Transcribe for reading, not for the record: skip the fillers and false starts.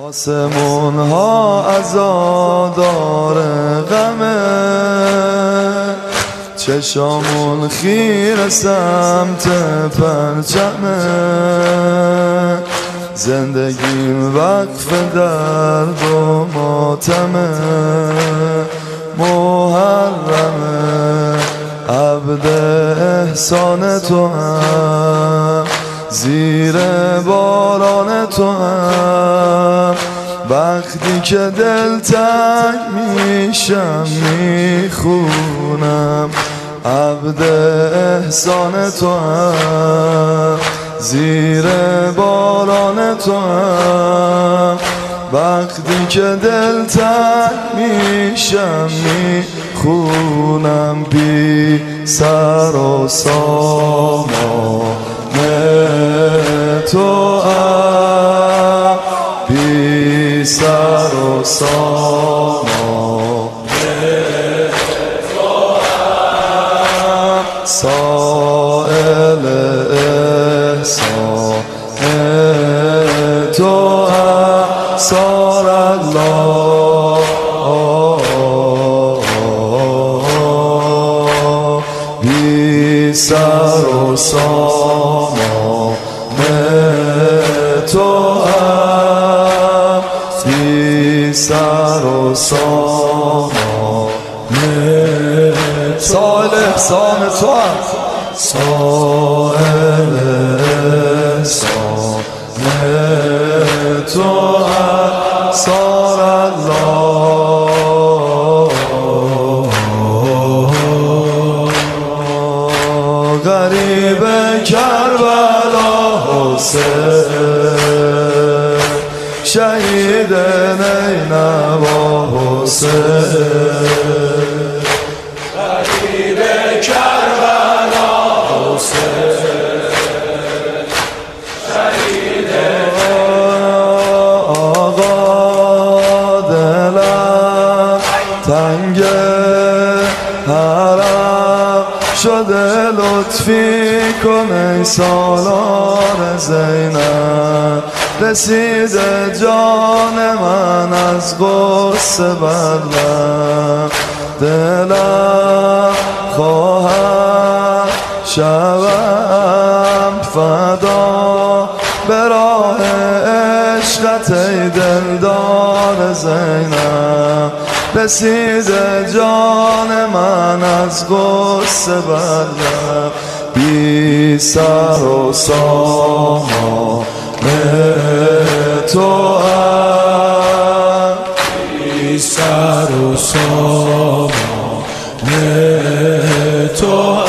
آسمون ها عزادار غمه، چشامون خیر سمت پرچمه، زندگیم وقف درد و ماتمه، محرمه عبد احسان تو هم، زیر باران تو هم، وقتی که دل تنگ میشم میخونم عبد احسان تو هم، زیر باران تو هم، وقتی که دل تنگ میشم میخونم بی سر و سامان تو هم، بی سر و سامان تو هم، سائل احسان تو هم، سار الله بی سر و سامان تو هم، بی سر و سامان سائل احسان تو هم، سائل احسان تو هم، سار الله غریب کربلا حسین، شهید نینوا حسین، غریب کربلا حسین، شهید آقا دلم تنگ حرم شده، لطفی کن ای سالار زینب، رسیده جان من از غصه بر لب، دلم خواهم شوم فدا به راه عشقت ای دلدار زینب، رسیده جان من از غصه بر لب، بی سر و سامان تو هم، بی سر و سامان تو هم.